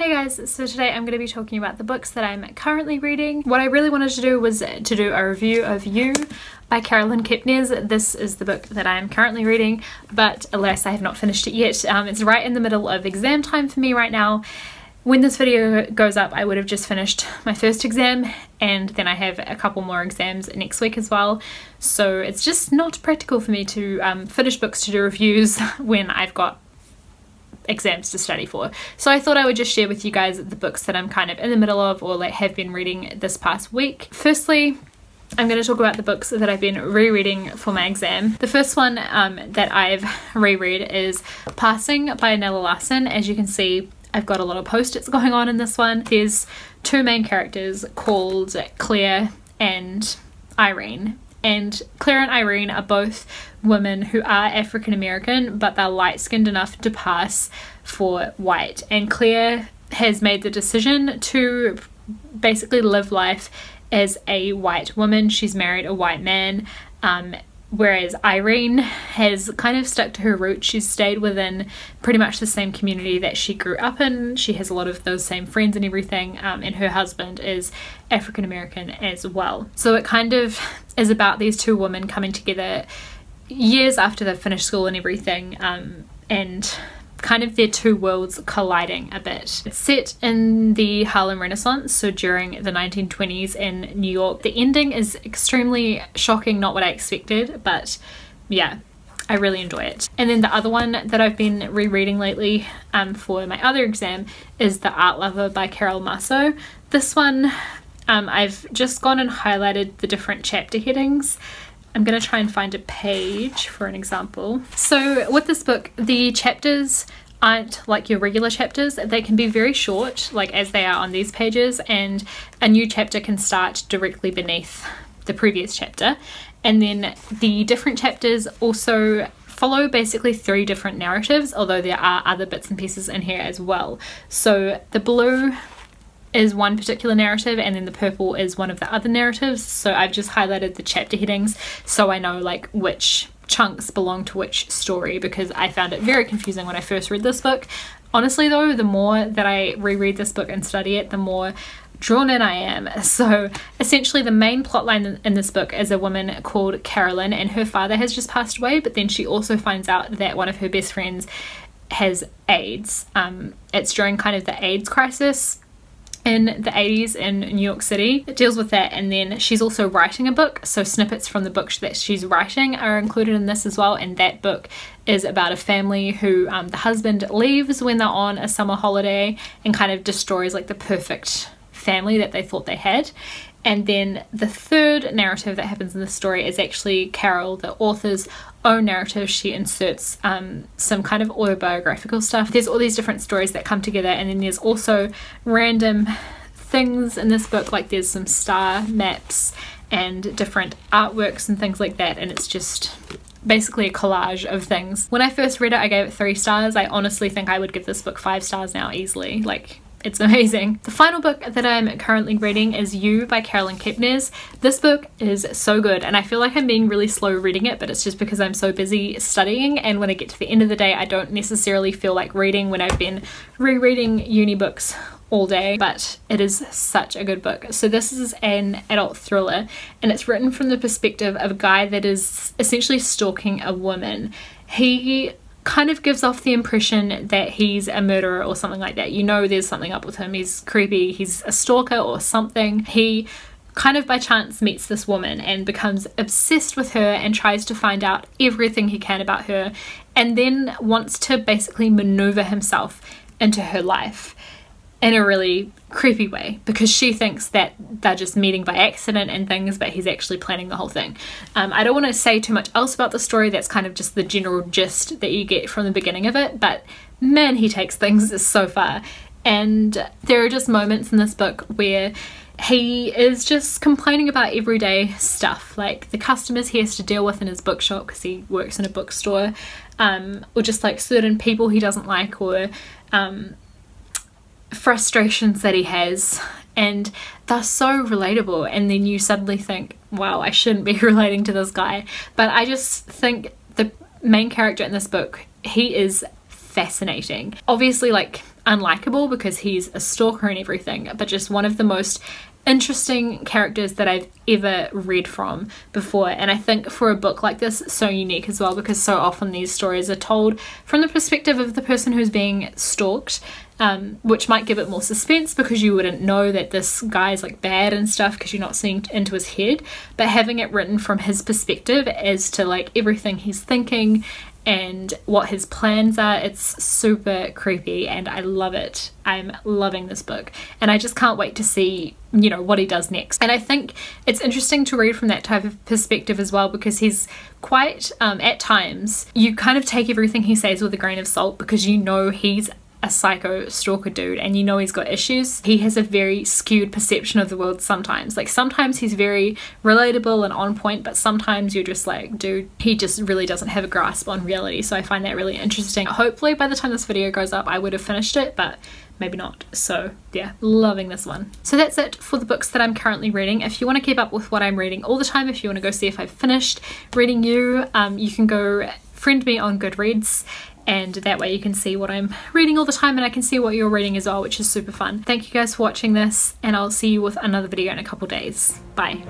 Hey guys, so today I'm going to be talking about the books that I'm currently reading. What I really wanted to do was to do a review of You by Caroline Kepnes. This is the book that I'm currently reading, but alas I have not finished it yet. It's right in the middle of exam time for me right now. When this video goes up I would have just finished my first exam, and then I have a couple more exams next week as well, so it's just not practical for me to finish books to do reviews when I've got exams to study for. So I thought I would just share with you guys the books that I'm kind of in the middle of or like have been reading this past week. Firstly, I'm going to talk about the books that I've been rereading for my exam. The first one that I've reread is Passing by Nella Larsen. As you can see, I've got a lot of post-its going on in this one. There's two main characters called Claire and Irene. And Claire and Irene are both women who are African American, but they're light-skinned enough to pass for white. And Claire has made the decision to basically live life as a white woman. She's married a white man, whereas Irene has kind of stuck to her roots. She's stayed within pretty much the same community that she grew up in. She has a lot of those same friends and everything, and her husband is African American as well. So it kind of is about these two women coming together years after they've finished school and everything, and kind of their two worlds colliding a bit. It's set in the Harlem Renaissance, so during the 1920s in New York. The ending is extremely shocking, not what I expected, but yeah, I really enjoy it. And then the other one that I've been rereading lately for my other exam is The Art Lover by Carol Marceau. This one, I've just gone and highlighted the different chapter headings. I'm going to try and find a page for an example. So with this book, the chapters aren't like your regular chapters. They can be very short, like as they are on these pages, and a new chapter can start directly beneath the previous chapter. And then the different chapters also follow basically three different narratives, although there are other bits and pieces in here as well. So the blue is one particular narrative, and then the purple is one of the other narratives. So I've just highlighted the chapter headings so I know like which chunks belong to which story, because I found it very confusing when I first read this book. Honestly though, the more that I reread this book and study it, the more drawn in I am. So essentially the main plotline in this book is a woman called Carolyn, and her father has just passed away, but then she also finds out that one of her best friends has AIDS. It's during kind of the AIDS crisis in the 80s in New York City. It deals with that, and then she's also writing a book, so snippets from the book that she's writing are included in this as well. And that book is about a family who the husband leaves when they're on a summer holiday and kind of destroys like the perfect family that they thought they had. And then the third narrative that happens in the story is actually Carol, the author's own narrative. She inserts some kind of autobiographical stuff. There's all these different stories that come together, and then there's also random things in this book, like there's some star maps and different artworks and things like that, and it's just basically a collage of things. When I first read it I gave it 3 stars. I honestly think I would give this book 5 stars now easily. Like, it's amazing. The final book that I'm currently reading is You by Caroline Kepnes. This book is so good, and I feel like I'm being really slow reading it, but it's just because I'm so busy studying, and when I get to the end of the day I don't necessarily feel like reading when I've been rereading uni books all day. But it is such a good book. So this is an adult thriller, and it's written from the perspective of a guy that is essentially stalking a woman. He kind of gives off the impression that he's a murderer or something like that. You know there's something up with him. He's creepy, he's a stalker or something. He kind of by chance meets this woman and becomes obsessed with her and tries to find out everything he can about her, and then wants to basically maneuver himself into her life in a really creepy way, because she thinks that they're just meeting by accident and things, but he's actually planning the whole thing. I don't want to say too much else about the story. That's kind of just the general gist that you get from the beginning of it, but man, he takes things so far. And there are just moments in this book where he is just complaining about everyday stuff, like the customers he has to deal with in his bookshop because he works in a bookstore, or just like certain people he doesn't like, or frustrations that he has, and they're so relatable. And then you suddenly think, wow, I shouldn't be relating to this guy. But I just think the main character in this book, he is fascinating. Obviously, like, unlikable because he's a stalker and everything, but just one of the most interesting characters that I've ever read from before. And I think for a book like this, it's so unique as well, because so often these stories are told from the perspective of the person who's being stalked, which might give it more suspense because you wouldn't know that this guy's like bad and stuff because you're not seeing into his head. But having it written from his perspective as to like everything he's thinking and what his plans are, it's super creepy and I love it. I'm loving this book and I just can't wait to see, you know, what he does next. And I think it's interesting to read from that type of perspective as well, because he's quite, at times, you kind of take everything he says with a grain of salt because you know he's a psycho stalker dude and you know he's got issues. He has a very skewed perception of the world sometimes. Like sometimes he's very relatable and on point, but sometimes you're just like, dude, he just really doesn't have a grasp on reality. So I find that really interesting. Hopefully by the time this video goes up I would have finished it, but maybe not. So yeah, loving this one. So that's it for the books that I'm currently reading. If you want to keep up with what I'm reading all the time, if you want to go see if I've finished reading you can go friend me on Goodreads, and that way you can see what I'm reading all the time and I can see what you're reading as well, which is super fun. Thank you guys for watching this and I'll see you with another video in a couple days. Bye.